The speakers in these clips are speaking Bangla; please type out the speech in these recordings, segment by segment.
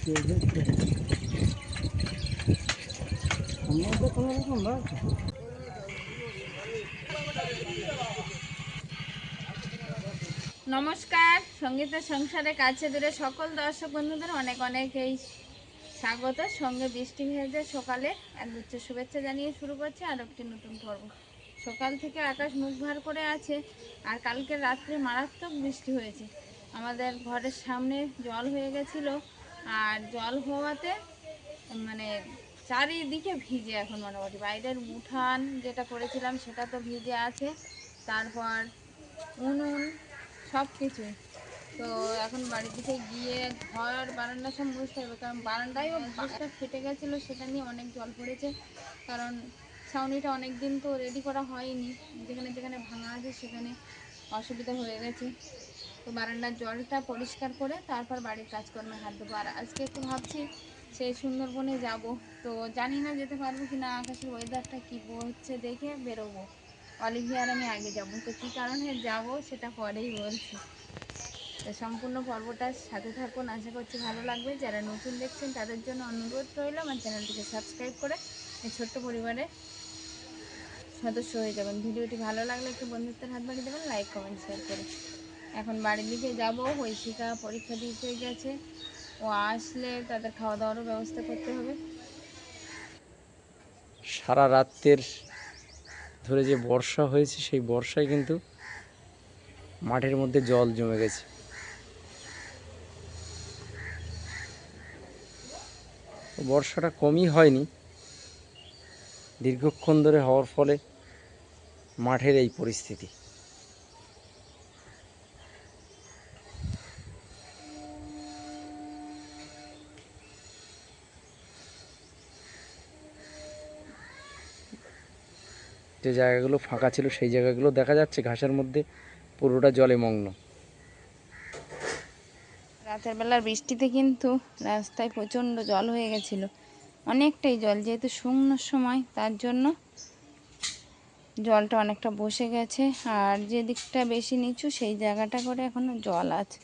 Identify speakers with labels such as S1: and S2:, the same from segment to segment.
S1: নমস্কার, সঙ্গীতের সংসারে কাছে দূরে সকল দর্শক বন্ধুদের অনেক অনেক এই স্বাগত। সঙ্গে বৃষ্টি ভেজে সকালে একগুচ্ছ শুভেচ্ছা জানিয়ে শুরু করছে আর একটি নতুন পর্ব। সকাল থেকে আকাশ মুখ ভার করে আছে, আর কালকে রাত্রে মারাত্মক বৃষ্টি হয়েছে। আমাদের ঘরের সামনে জল হয়ে গেছিল, আর জল হওয়াতে মানে চারিদিকে ভিজে এখন মোটামুটি। বাইরের উঠান যেটা করেছিলাম সেটা তো ভিজে আছে, তারপর উনুন সব কিছুই। তো এখন বাড়ির দিকে গিয়ে ঘর বারান্দা সব মুছতে হবে, কারণ বারান্দায় বাসটা ফেটে গেছিলো, সেটা নিয়ে অনেক জল পড়েছে। কারণ ছাউনিটা অনেক দিন তো রেডি করা হয়নি, যেখানে যেখানে ভাঙা আছে সেখানে অসুবিধা হয়ে গেছে। তো বারান্দার জলটা পরিষ্কার করে তারপর বাড়ির কাজকর্মে হাত দেবো। আর আজকে একটু ভাবছি সেই সুন্দরবনে যাব, তো জানি না যেতে পারবো কি না, আকাশের ওয়েদারটা কী হচ্ছে দেখে বেরোবো। অলিভিয়ার আমি আগে যাব, তো কী কারণে যাব সেটা পরেই বলছি। তো সম্পূর্ণ পর্বটার সাথে থাকুন, আশা করছি ভালো লাগবে। যারা নতুন দেখছেন তাদের জন্য অনুরোধ রইল আমার চ্যানেলটিকে সাবস্ক্রাইব করে এই ছোট্ট পরিবারে সদস্য হয়ে যাবেন। ভিডিওটি ভালো লাগলে একটু বন্ধুত্বের হাত বাড়িয়ে দেবেন, লাইক কমেন্ট শেয়ার করে। এখন বাড়ির দিকে যাব, ঐশিকা পরীক্ষা দিতে গেছে, ও আসলে তাদের খাওয়া দাওয়ারও ব্যবস্থা করতে হবে।
S2: সারা রাতের ধরে যে বর্ষা হয়েছে সেই বর্ষায় কিন্তু মাঠের মধ্যে জল জমে গেছে। বর্ষাটা কমই হয়নি, দীর্ঘক্ষণ ধরে হওয়ার ফলে মাঠের এই পরিস্থিতি। যে জায়গাগুলো ফাঁকা ছিল সেই জায়গাগুলো দেখা যাচ্ছে ঘাসের মধ্যে পুরোটা জলে মগ্ন।
S1: রাতের বেলার বৃষ্টিতে কিন্তু রাস্তায় প্রচণ্ড জল হয়ে গেছিলো, অনেকটাই জল, যেহেতু শুকনোর সময় তার জন্য জলটা অনেকটা বসে গেছে। আর যে দিকটা বেশি নিচু সেই জায়গাটা করে এখনো জল আছে।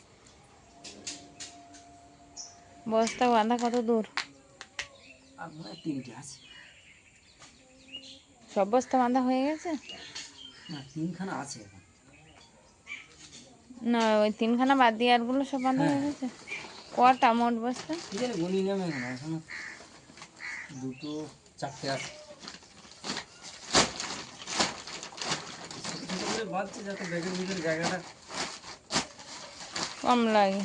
S1: বস্তা বাঁধা কত দূর?
S2: তিনটে আছে,
S1: সব বস্তা বাঁধা হয়ে গেছে
S2: না তিনখানা আছে।
S1: না, ওই তিনখানা বাদ দিয়ে আরগুলো সব বাঁধা হয়ে গেছে। কটা মোট বস্তা?
S2: গুনি নামে এখনো দুটো চারটে আছে। বাঁধছে যাতে ব্যাগের ভিতরে জায়গাটা
S1: কম লাগে।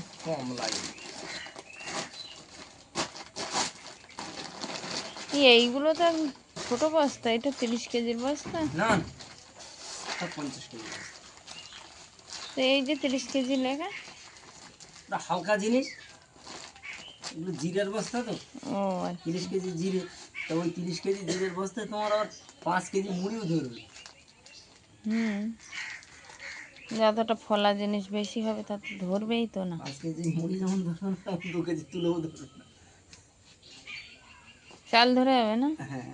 S1: এইগুলো তো ছোট বস্তা, এটা 30 কেজির বস্তা
S2: না, 50 কেজি।
S1: তো এই যে 30 কেজি লেখা,
S2: হালকা জিনিস, এগুলো জিরের বস্তা তো।
S1: ও
S2: 30 কেজি জিরে, তো ওই 30 কেজি জিরের বস্তায় তোমার আবার 5 কেজি মুড়িও ধরবে।
S1: যতটা ফলা জিনিস বেশি হবে তত ধরবেই তো না।
S2: 5 কেজি মুড়ি যেমন ধরবে না, 2 কেজি তুলেও ধরবে না।
S1: চাল ধরে যাবে না?
S2: হ্যাঁ,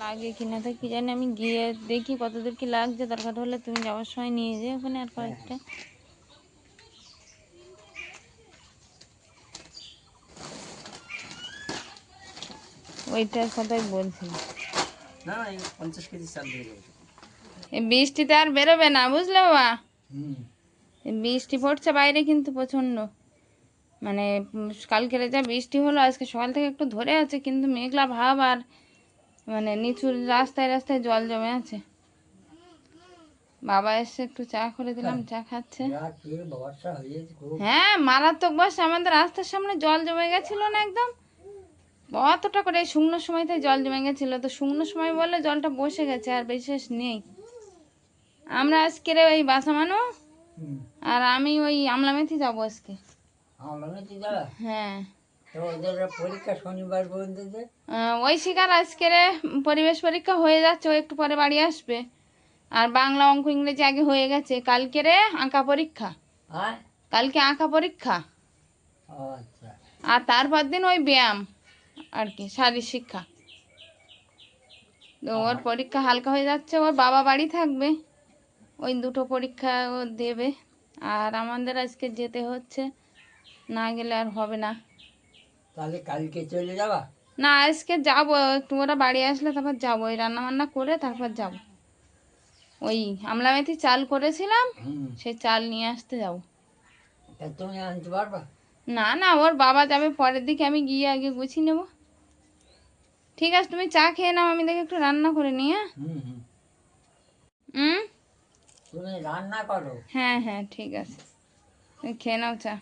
S1: লাগে কিনা তো কি জানি, আমি গিয়ে দেখি কতদূর কি লাগছে। দরকার হলে তুমি যাওয়ার সময় নিয়ে যাও ওখানে আর কয়েকটা। ওইটার কথাই বলছি।
S2: না 50 কেজি চাল ধরে যাবে।
S1: এই বৃষ্টিতে আর বেরোবে না, বুঝলে বাবা। বৃষ্টি পড়ছে বাইরে কিন্তু প্রচণ্ড, মানে কালকে যা বৃষ্টি হলো, আজকে সকাল থেকে একটু ধরে আছে, কিন্তু মেঘলা ভাব, আর মানে নিচু রাস্তায় রাস্তায় জল জমে আছে। বাবা এসে একটু চা করে দিলাম, চা খাচ্ছে। হ্যাঁ, মারাত্মক বর্ষা। আমাদের রাস্তার সামনে জল জমে গেছিল না একদম, অতটা করে শুকনো সময়তে জল জমে গেছিলো। তো শুকনো সময় বলে জলটা বসে গেছে, আর বিশেষ নেই। আমরা আজকে ওই বাসা মানু আর আমি ওই আমলামেথি যাবো আজকে। হ্যাঁ,
S2: পরীক্ষা শনিবার পর্যন্ত।
S1: ওই শিকার আজকের পরিবেশ পরীক্ষা হয়ে যাচ্ছে, ও একটু পরে বাড়ি আসবে। আর বাংলা অঙ্ক ইংরেজি আগে হয়ে গেছে, কালকে আঁকা পরীক্ষা, কালকে আঁকা পরীক্ষা। আর তারপর দিন ওই ব্যায়াম আর কি, শারীরিক শিক্ষা। তো ওর পরীক্ষা হালকা হয়ে যাচ্ছে, ওর বাবা বাড়ি থাকবে, ওই দুটো পরীক্ষা ও দেবে। আর আমাদের আজকে যেতে হচ্ছে না গেলে আর হবে না।
S3: তাহলে কালকে চলে যাবা?
S1: না আজকে যাবো, একটু ওরা বাড়ি আসলে তারপর যাবো, ওই রান্না বান্না করে তারপর যাবো। ওই আমলা মেথি চাল করেছিলাম, সেই চাল নিয়ে আসতে যাবো।
S3: তা তুমি আনতে পারবা?
S1: না না, ওর বাবা যাবে পরের দিকে, আমি গিয়ে আগে গুছিয়ে নেবো। ঠিক আছে, তুমি চা খেয়ে নাও, আমি দেখে একটু রান্না করে নিই। হ্যাঁ। হুম।
S3: তুমি রান্না করো।
S1: হ্যাঁ হ্যাঁ ঠিক আছে, তুমি খেয়ে নাও চা।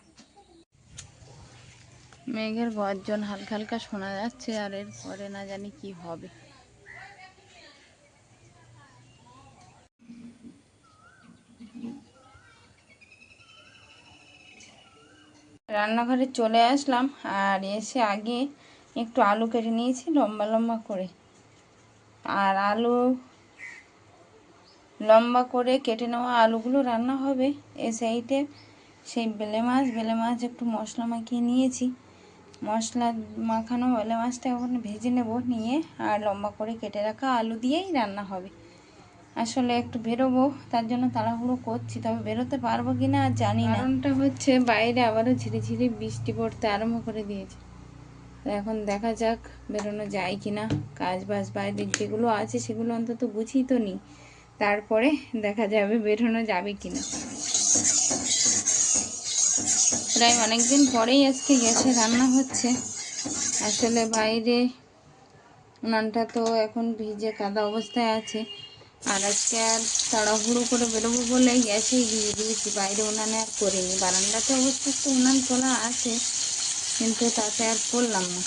S1: মেঘের গর্জন হালকা হালকা শোনা যাচ্ছে, আর এর পরে না জানি কি হবে। রান্নাঘরে চলে আসলাম, আর এসে আগে একটু আলু কেটে নিয়েছি লম্বা লম্বা করে। আর আলু লম্বা করে কেটে নেওয়া আলুগুলো রান্না হবে। এই সাইডে সেই বেলে মাছ একটু মশলা মাখিয়ে নিয়েছি। মশলা মাখানো বেলে মাছটা ওখানে ভেজে নেব, নিয়ে আর লম্বা করে কেটে রাখা আলু দিয়েই রান্না হবে। আসলে একটু বেরোবো, তার জন্য তাড়াহুড়ো করছি, তবে বেরোতে পারবো কি না আর জানি না। কারণটা হচ্ছে বাইরে আবারও ঝিরিঝিরি বৃষ্টি পড়তে আরম্ভ করে দিয়েছে। তো এখন দেখা যাক বেরোনো যায় কি না। কাজ বাজ বাইরের যেগুলো আছে সেগুলো অন্তত গুছিয়ে তো নিই, তারপরে দেখা যাবে বেরোনো যাবে কি না। প্রায় অনেকদিন পরেই আজকে গ্যাসে রান্না হচ্ছে। আসলে বাইরে উনানটা তো এখন ভিজে কাদা অবস্থায় আছে, আর আজকে আর তাড়াহুড়ো করে বেরোবো বলে গ্যাসেই দিয়ে দিয়েছি, বাইরে উনানে আর করিনি। বারান্দাতে অবশ্য তো উনান খোলা আছে, কিন্তু তাতে আর করলাম না।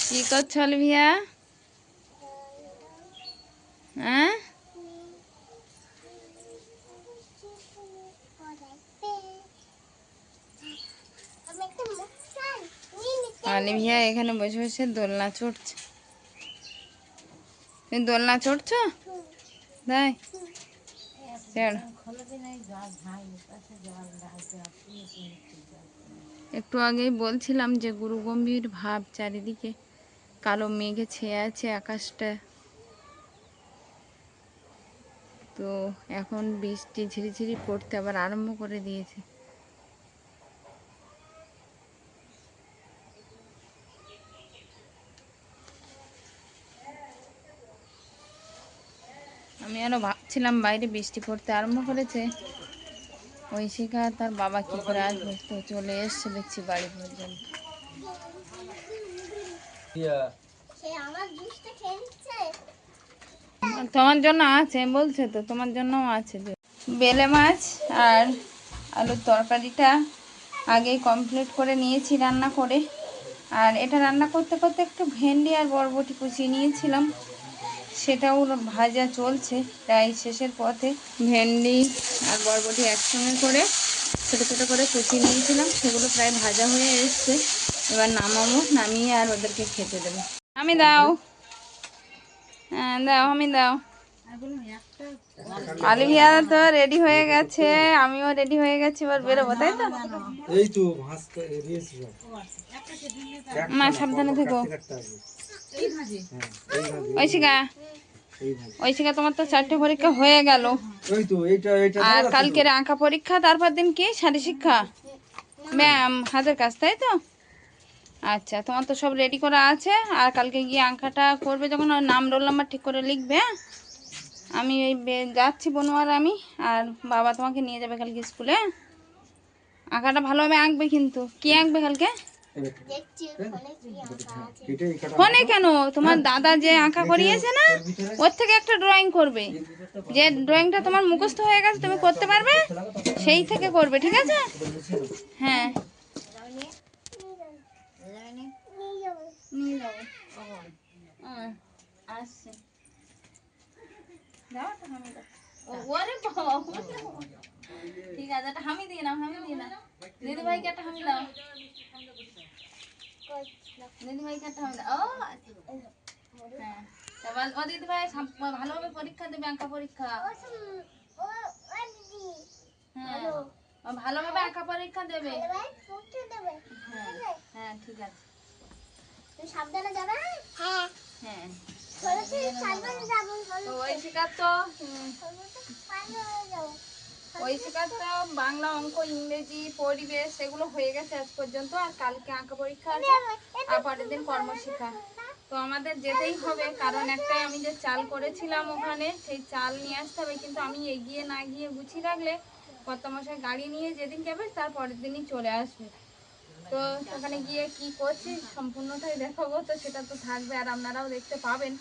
S1: কি করছো অলিভিয়া? হ্যাঁ, অলিভিয়া এখানে বসে বসে দোলনা চড়ছে। তুমি দোলনা চড়ছো? তাই চড়। একটু আগেই বলছিলাম যে গুরু গম্ভীর ভাব, চারিদিকে কালো মেঘে ছেয়ে আছে আকাশটা। তো এখন বৃষ্টি ঝিরিঝিরি পড়তে আবার আরম্ভ করে দিয়েছে। আমি আরো ভাবছিলাম বাইরে বৃষ্টি পড়তে আরম্ভ করেছে, ঐশিকা তার বাবা কি করে আসবে, তো চলে এসছে দেখছি বাড়ি পর্যন্ত। তোমার জন্য আছে বলছে, তো তোমার জন্যও আছে। বেলে মাছ আর আলুর তরকারিটা আগেই কমপ্লিট করে নিয়েছি রান্না করে। আর এটা রান্না করতে করতে একটু ভেন্ডি আর বরবটি কুচিয়ে নিয়েছিলাম, সেটাও ভাজা চলছে প্রায় শেষের পথে। ভেন্ডি আর বরবটি একসঙ্গে করে ছোটো ছোটো করে কুচিয়ে নিয়েছিলাম, সেগুলো প্রায় ভাজা হয়ে এসছে। এবার নামাবো, নামিয়ে আর ওদেরকে খেতে দেবো। আমি দাও, হ্যাঁ দাও, আমি দাও। অলিভিয়া তো রেডি হয়ে গেছে, আমিও রেডি হয়ে গেছি, এবার বেরোবো, তাই তো?
S4: এই তো ভাঁজ দিয়েছি
S1: মা সাবধানে থেকো। ঐশিকা, ঐশিকা তোমার তো 4টে পরীক্ষা হয়ে গেল,
S4: ওই তো এইটা এইটা
S1: আর কালকের আঁকা পরীক্ষা, তারপর দিন কি শারীর শিক্ষা, ম্যাম হাতের কাজ, তাই তো? আচ্ছা, তোমার তো সব রেডি করা আছে, আর কালকে গিয়ে আঁকাটা করবে যখন, ওর নাম রোল নাম্বার ঠিক করে লিখবে। হ্যাঁ, আমি এই যাচ্ছি বনোয়ার, আমি আর বাবা তোমাকে নিয়ে যাবে কালকে স্কুলে। আঁকাটা ভালোভাবে আঁকবে কিন্তু। কি আঁকবে কালকে? ফোনে কেন, তোমার দাদা যে আঁকা করিয়েছে না, ওর থেকে একটা ড্রয়িং করবে। যে ড্রয়িংটা তোমার মুখস্থ হয়ে গেছে, তুমি করতে পারবে, সেই থেকে করবে, ঠিক আছে? হ্যাঁ, নিয়ে যাবো। আসছে, দাও একটা হামি দাও। ওরে বাবা, ঠিক আছে, একটা হামি দিয়ে নাও, হামি দিয়ে নাও। দিদি ভাইকে একটা হামি দাও, দিদি ভাইকে একটা হামি দাও। ও হ্যাঁ, এবার ও দিদি ভাই ভালোভাবে পরীক্ষা দেবে, আঁকা পরীক্ষা। হ্যাঁ, ও ভালোভাবে আঁকা পরীক্ষা দেবে। হ্যাঁ হ্যাঁ ঠিক আছে,
S5: সাবধানে যাবে। হ্যাঁ
S1: হ্যাঁ তো ঐশিকার তো ঐশিকার তো বাংলা, অঙ্ক, ইংরেজি, পরিবেশ এগুলো হয়ে গেছে আজ পর্যন্ত। আর কালকে আঁকা পরীক্ষা আছে, আর পরের দিন কর্মশিক্ষা। তো আমাদের যেতেই হবে, কারণ একটাই আমি যে চাল করেছিলাম ওখানে, সেই চাল নিয়ে আসতে হবে। কিন্তু আমি এগিয়ে না গিয়ে গুছিয়ে রাখলে কর্তামশাই গাড়ি নিয়ে যেদিন যাবে তার পরের দিনই চলে আসবে। তো সেখানে গিয়ে কি করছি সম্পূর্ণটাই দেখাবো, তো সেটা তো থাকবে আর আপনারাও দেখতে পাবেন।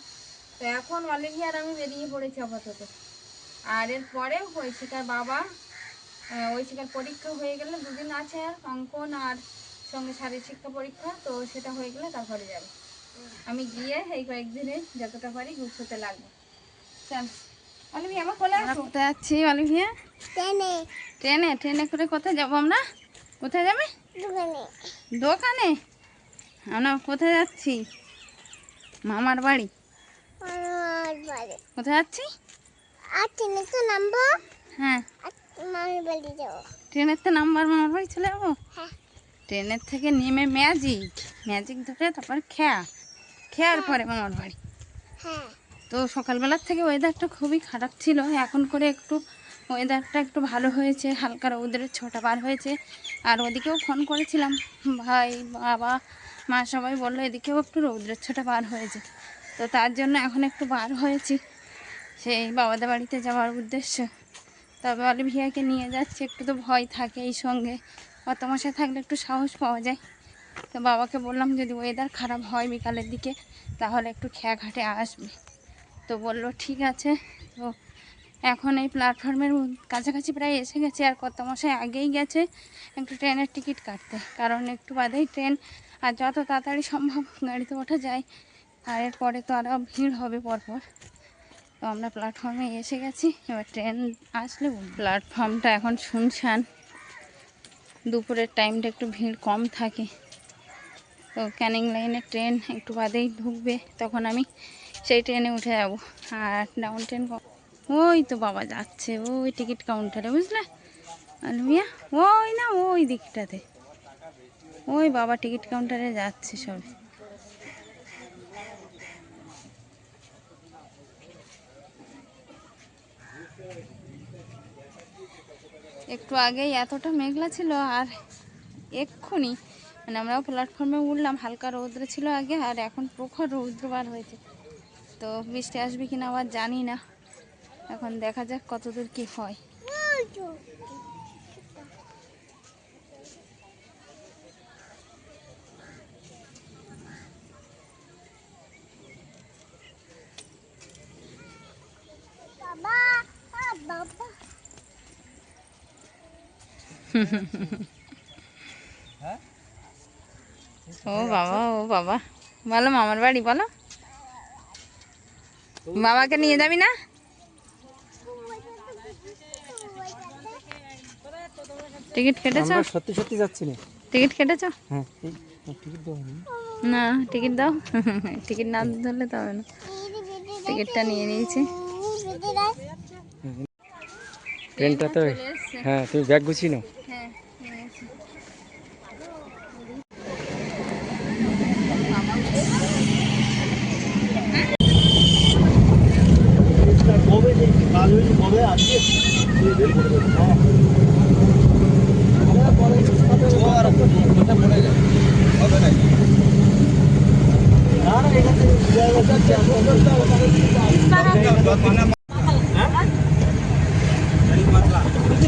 S1: তো এখন অলরেডি আর আমি বেরিয়ে পড়েছি আপাতত। আর এরপরে ঐশিকার বাবা, ঐশিকার পরীক্ষা হয়ে গেলে 2 দিন আছে আর অঙ্কন আর সঙ্গে শারীরিক শিক্ষা পরীক্ষা, তো সেটা হয়ে গেলে তারপরে যাবে। আমি গিয়ে এই কয়েকদিনে যতটা পারি গুছোতে লাগবে। চল অলিভিয়া, আমার কোলে আসো। কোথায় যাচ্ছি অলিভিয়া? ট্রেনে। ট্রেনে? ট্রেনে করে কোথায় যাবো আমরা? কোথায় যাবে? দোকানে। দোকানে? আমরা কোথায় যাচ্ছি? মামার বাড়ি। মামার বাড়ি। কোথায় যাচ্ছি? আর ট্রেনে তো নামবো। হ্যাঁ, মামার বাড়ি যাবো। ট্রেনের তো নামবার মামার বাড়ি চলে যাবো। হ্যাঁ। ট্রেনের থেকে নেমে ম্যাজিক, ম্যাজিক ধরে তারপর খেয়ার পরে মামার বাড়ি। হ্যাঁ। তো সকালবেলার থেকে ওয়েদারটা খুবই খারাপ ছিল, এখন করে একটু ওয়েদারটা একটু ভালো হয়েছে, হালকা রৌদ্রের ছোটা বার হয়েছে। আর ওদিকেও ফোন করেছিলাম, ভাই বাবা মা সবাই বললো এদিকেও একটু রৌদ্রের ছোটা বার হয়েছে। তো তার জন্য এখন একটু বার হয়েছি সেই বাবাদের বাড়িতে যাওয়ার উদ্দেশ্য। তবে অলিভিয়াকে নিয়ে যাচ্ছে, একটু তো ভয় থাকে এই সঙ্গে, কর্তামশাই থাকলে একটু সাহস পাওয়া যায়। তো বাবাকে বললাম যদি ওয়েদার খারাপ হয় বিকালের দিকে তাহলে একটু খেয়াঘাটে আসবে। তো বললো ঠিক আছে। তো এখন এই প্ল্যাটফর্মের কাছাকাছি প্রায় এসে গেছে, আর কর্তামশাই আগেই গেছে একটু ট্রেনের টিকিট কাটতে, কারণ একটু বাদেই ট্রেন, আর যত তাড়াতাড়ি সম্ভব গাড়িতে ওঠা যায়। আর এরপরে তো আরও ভিড় হবে পরপর। তো আমরা প্ল্যাটফর্মে এসে গেছি, এবার ট্রেন আসলে প্ল্যাটফর্মটা এখন শুনশান, দুপুরের টাইমটা একটু ভিড় কম থাকে। তো ক্যানিং লাইনে ট্রেন একটু বাদেই ঢুকবে, তখন আমি সেই ট্রেনে উঠে যাব। আর ডাউন ট্রেন ওই তো বাবা যাচ্ছে ওই টিকিট কাউন্টারে, বুঝলে আলমিয়া? ওই না ওই দিকটাতে, ওই বাবা টিকিট কাউন্টারে যাচ্ছে সব। একটু আগেই এতটা মেঘলা ছিল, আর এক্ষুনি মানে আমরাও প্ল্যাটফর্মে উঠলাম, হালকা রৌদ্র ছিল আগে, আর এখন প্রখর রৌদ্র বার হয়েছে। তো বৃষ্টি আসবে কিনা আবার জানি না, এখন দেখা যাক কতদূর কি হয়। ও বাবা, ও বাবা, বলো মামার বাড়ি বলো। বাবাকে নিয়ে যাবি না? টিকিট কেটেছ?
S2: আমরা সত্যি সত্যি যাচ্ছি না।
S1: টিকিট কেটেছ?
S2: হ্যাঁ, টিকিট দাও
S1: না, টিকিট দাও। টিকিট না ধরলে তো হবে না। টিকিটটা নিয়ে নিয়েছি।
S2: ট্রেনটা তো। হ্যাঁ, তুমি ব্যাগ গুছিয়ে নাও।
S1: হ্যাঁ, নিয়েছি।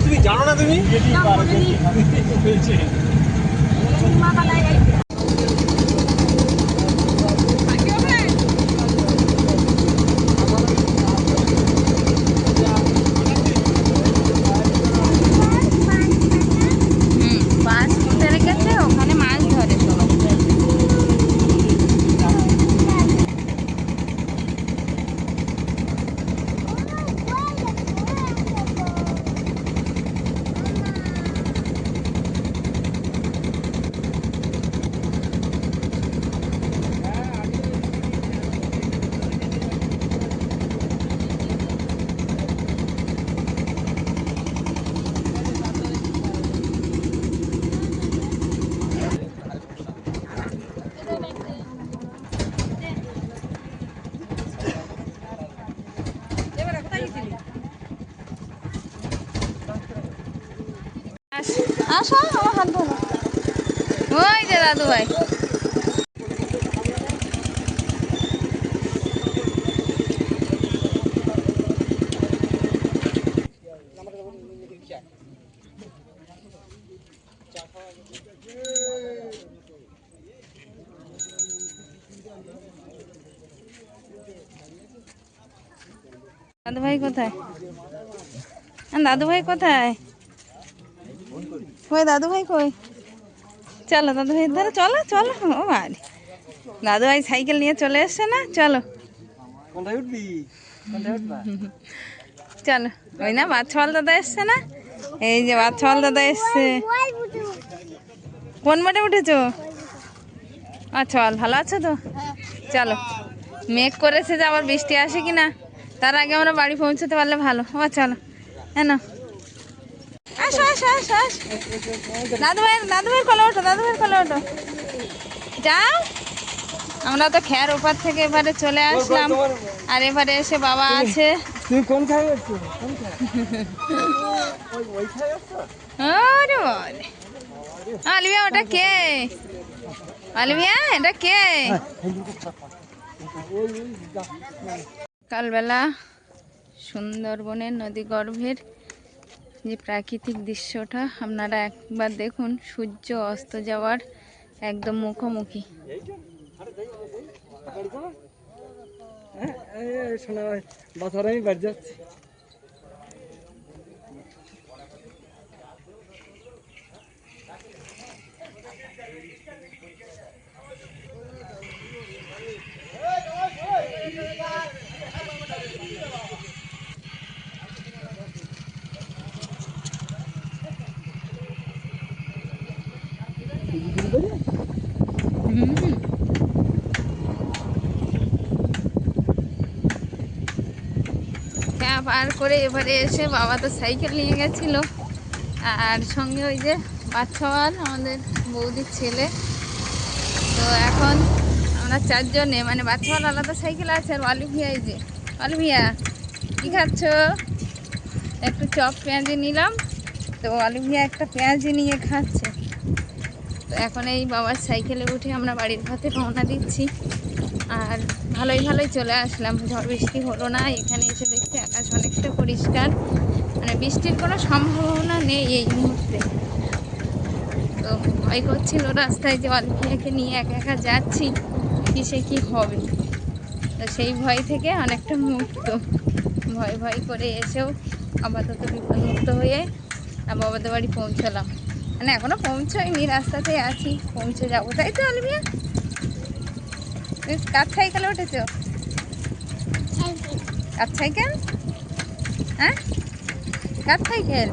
S4: তুমি জানো না তুমি
S1: বাস উঠে গেছে, ওখানে মাছ ধরে সবাই। আসো আমার হাত ধরো। ওই যে দাদু ভাই। দাদু ভাই কোথায়? দাদু ভাই কোথায়? কই দাদু ভাই কই? চলো দাদু ভাই ধরে চলো চলো। ও ভাই দাদু ভাই সাইকেল নিয়ে চলে এসছে না, চলো
S4: কোনটায় উঠবি? কোনটায় উঠবা?
S1: চলো। ওই না বাচ্চাওয়াল দাদা এসছে না, এই যে বাচ্চাওয়াল দাদা এসছে। কোন মাঠে উঠেছো? আচ্ছা ভালো আছো তো? চলো, মেঘ করেছে যে আবার বৃষ্টি আসে কিনা, তার আগে আমরা বাড়ি পৌঁছতে পারলে ভালো। ও চলো হ্যাঁ না, আসো আসো আসো আসো। দাদু ভাইয়ের কোলে ওঠো, দাদু ভাইয়ের কোলে ওঠো, যাও। আমরা তো খেয়ার ওপার থেকে এবারে চলে আসলাম, আর এবারে এসে বাবা আছে।
S4: তুমি কোন খাই যাচ্ছো? কোন খাই? ওই খাই যাচ্ছো?
S1: আরে বাবারে, আলিয়া ওটা কে? আলিয়া এটা কে? কালবেলা সুন্দরবনের নদী গর্ভের যে প্রাকৃতিক দৃশ্যটা আপনারা একবার দেখুন, সূর্য অস্ত যাওয়ার একদম মুখোমুখি।
S4: শোনা বাসার আমি বাড়ি যাচ্ছি।
S1: পার করে এবারে এসে বাবা তো সাইকেল নিয়ে গেছিল, আর সঙ্গে ওই যে বাচ্চাওয়াল আমাদের বৌদির ছেলে। তো এখন আমরা চারজনে, মানে বাচ্চাওয়াল আলাদা সাইকেল আছে, আর অলিভিয়া, এই যে অলিভিয়া কী খাচ্ছ? একটু চপ পেঁয়াজি নিলাম, তো অলিভিয়া একটা পেঁয়াজি নিয়ে খাচ্ছে। তো এখন এই বাবার সাইকেলে উঠে আমরা বাড়ির পথে রওনা দিচ্ছি। আর ভালোই চলে আসলাম, ঝড় বৃষ্টি হলো না। এখানে এসে দেখতে আকাশ অনেকটা পরিষ্কার, মানে বৃষ্টির কোনো সম্ভাবনা নেই এই মুহূর্তে। তো ভয় করছিল রাস্তায় যে অলিভিয়াকে নিয়ে একা একা যাচ্ছি, কিসে কি হবে। তো সেই ভয় থেকে অনেকটা মুক্ত, ভয় করে এসেও আপাতত বিপদমুক্ত হয়ে বাবাদের বাড়ি পৌঁছলাম। মানে এখনো পৌঁছাইনি, রাস্তাতে আছি, পৌঁছে যাবো। তাই তো অলিভিয়া? কার সাইকেলে উঠেছ? কার সাইকেল? হ্যাঁ কার সাইকেল?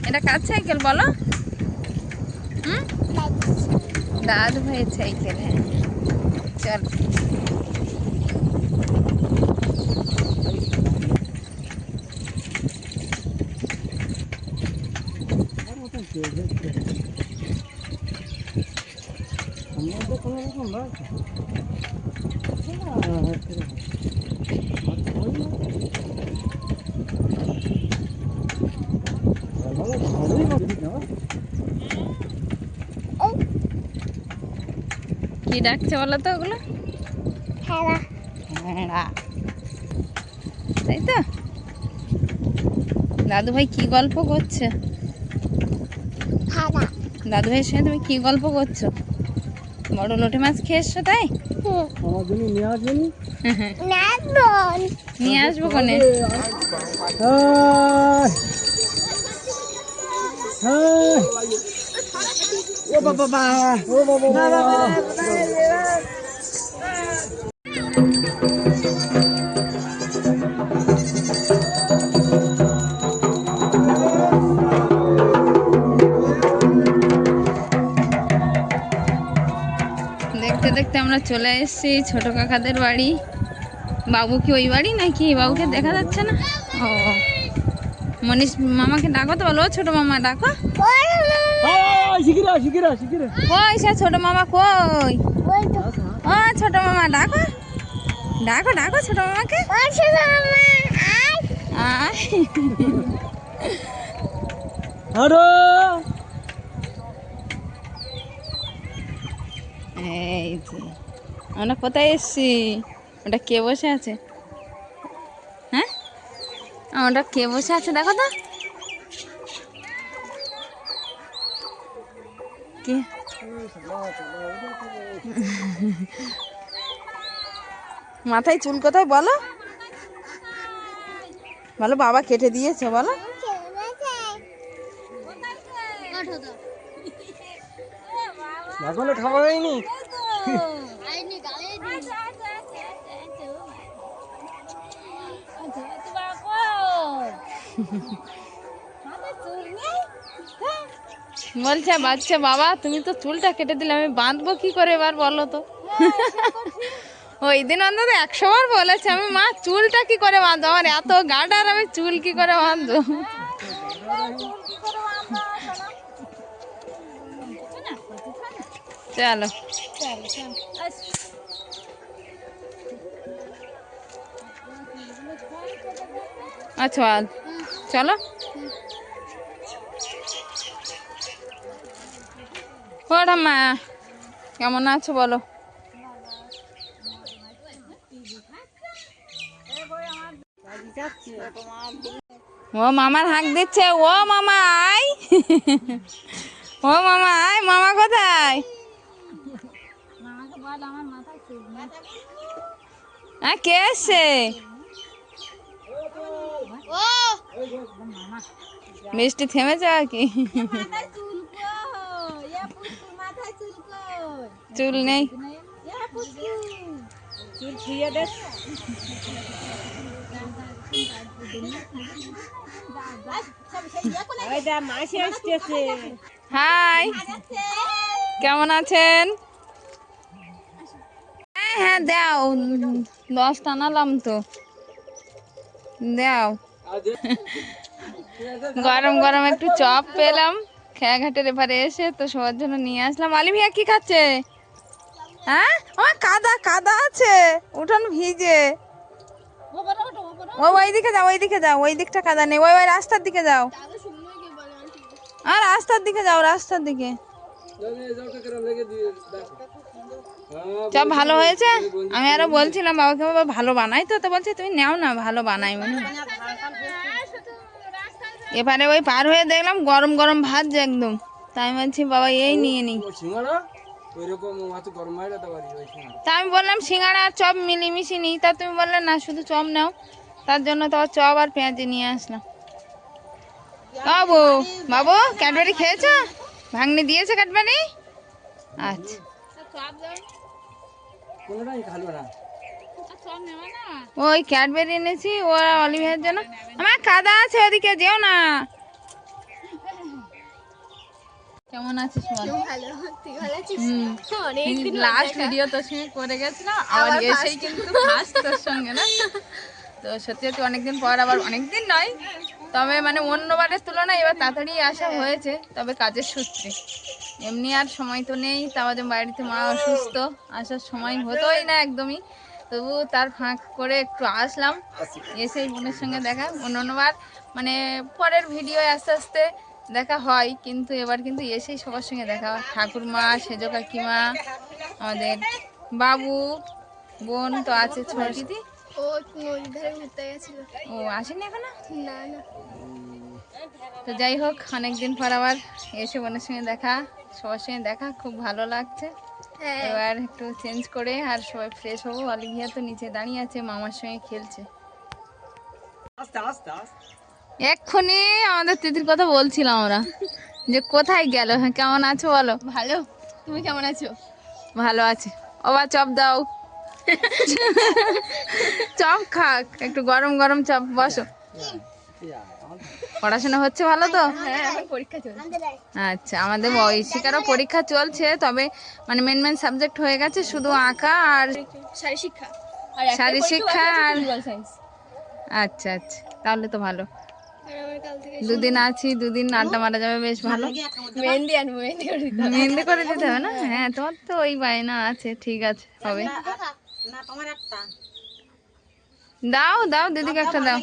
S1: এটা কার সাইকেল বলো? দাদু ভাইয়ের সাইকেল। হ্যাঁ চল। কি ডাকছে বলো তো ওগুলো? তাই তো। দাদু ভাই কি গল্প করছে? দাদু ভাইয়ের সঙ্গে তুমি কি গল্প করছো? বড় লোটে মাছ খেয়ে এসছো তাই?
S4: আমার জন্য নিয়ে আসবেন?
S1: নিয়ে আসবো কোনে?
S4: ও বাবা, ও বাবা,
S1: দেখতে দেখতে আমরা চলে এসেছি ছোট কাকাদের বাড়ি। বাবু কি ওই বাড়ি নাকি? বাবুকে দেখা যাচ্ছে না। ও মনীষ মামাকে ডাকো তো, বলো ছোট মামা ডাকো। কই সে ছোট মামা কই? ও ছোট মামা ডাকো, ডাকো ডাকো ছোট মামাকে।
S4: আরো
S1: এই যে আমরা কোথায় এসছি? ওটা কে বসে আছে? হ্যাঁ, ওটা কে বসে আছে দেখো তো। কে? মাথায় চুল কোথায় বলো? বলো বাবা কেটে দিয়েছে বলো।
S4: এখনো খাওয়া হয়নি।
S1: বলছে বাচ্চা বাবা তুমি তো চুলটা কেটে দিলে, আমি বাঁধবো কি করে এবার বলো তো। ওই দিন অন্তত 100 বার বলেছে আমি, মা চুলটা কি করে বাঁধবো, আমার এত গাঢ় আর আমি চুল কি করে বাঁধবো। চলো আচ্ছা চলো। ও ঠাম্মা কেমন আছো বলো? ও মামার হাঁক দিচ্ছে, ও মামা আয়। ও মামা আয়, মামা কোথায়? হ্যাঁ কে এসছে? বৃষ্টি থেমেছে আর কি? চুল নেই। হাই কেমন আছেন? হ্যাঁ হ্যাঁ দাও, 10 আনালাম তো, দাও। গরম গরম একটু চপ পেলাম খেয়াঘাটের এবারে এসে, তো সবার জন্য নিয়ে আসলাম। আলি ভাইয়া কি খাচ্ছে? হ্যাঁ আমার কাদা কাদা আছে, উঠোন ভিজে। ওই দিকে যাও, ওই দিকে যাও, ওই দিকটা কাদা নেই, ওই ওই রাস্তার দিকে যাও, আর রাস্তার দিকে যাও, রাস্তার দিকে। চপ ভালো হয়েছে? আমি আরো বলছিলাম বাবাকে, বাবা ভালো বানাই তো, তো বলছে তুমি নাও না, ভালো বানাই মানে। এবারে ওই পার হয়ে দেখলাম গরম গরম ভাত যে একদম, তাই বলছি বাবা এই নিয়ে নি। তা আমি বললাম সিঙ্গাড়া আর চপ মিলিমিশি নিই, তা তুমি বললে না শুধু চপ নাও, তার জন্য তো চপ আর পেঁয়াজি নিয়ে আসলাম। বাবু বাবু ক্যাডবেরি খেয়েছো? ভাঙনি দিয়েছে ক্যাডবেরি? আচ্ছা ওই ক্যাডবেরি এনেছি ওরা অলিভিয়ার জন্য। আমার কাদা আছে, ওদিকে যেও না। কেমন আছিস বল? লাস্ট ভিডিও তোর সঙ্গে করে গেছিলাম, আবার এসেই কিন্তু ফার্স্ট তোর সঙ্গে না। তো সত্যি সত্যি অনেকদিন পর, আবার অনেকদিন নয় তবে মানে অন্যবারের তুলনায় এবার তাড়াতাড়ি আসা হয়েছে, তবে কাজের সূত্রে। এমনি আর সময় তো নেই, তা আমাদের বাড়িতে মা অসুস্থ, আসার সময় হতোই না একদমই। তবু তার ফাঁক করে একটু আসলাম, এসেই বোনের সঙ্গে দেখা। অন্যবার মানে পরের ভিডিও আস্তে আস্তে দেখা হয়, কিন্তু এবার কিন্তু এসেই সবার সঙ্গে দেখা। ঠাকুরমা, সেজ কাকিমা, আমাদের বাবু, বোন তো আছে, ছোট দিদি। ও আসেনি এখনো? তো যাই হোক, অনেকদিন পর আবার এসে বোনের সঙ্গে দেখা, সবার সঙ্গে দেখা, খুব ভালো লাগছে। এবার একটু চেঞ্জ করে আর সবাই ফ্রেশ হবো। অলিভিয়া তো নিচে দাঁড়িয়ে আছে, মামার সঙ্গে খেলছে। এক্ষুনি আমাদের তিথির কথা বলছিলাম আমরা, যে কোথায় গেল। হ্যাঁ কেমন আছো বলো?
S5: ভালো, তুমি কেমন আছো?
S1: ভালো আছে। ও বা চপ দাও। চপ খাক, একটু গরম গরম চপ। বসো। পড়াশোনা হচ্ছে ভালো তো?
S5: হ্যাঁ এখন পরীক্ষা চলছে।
S1: আচ্ছা আমাদের ঐশিকারও পরীক্ষা চলছে, তবে মানে মেন মেন সাবজেক্ট হয়ে গেছে, শুধু আঁকা আর
S5: শারীর শিক্ষা
S1: শারীর শিক্ষা আর
S5: সায়েন্স।
S1: আচ্ছা আচ্ছা তাহলে তো ভালো।
S5: আর আমার কাল থেকে
S1: দুদিন আছি, দুদিন আড্ডা মারা যাবে, বেশ ভালো।
S5: মেহেন্দি আনবো, মেহেন্দি করে দিতে হবে।
S1: মেহেন্দি করে দিতে হবে না? হ্যাঁ তোমার তো ওই বায়না আছে, ঠিক আছে হবে। দাও দাও দিদিকে একটা দাও।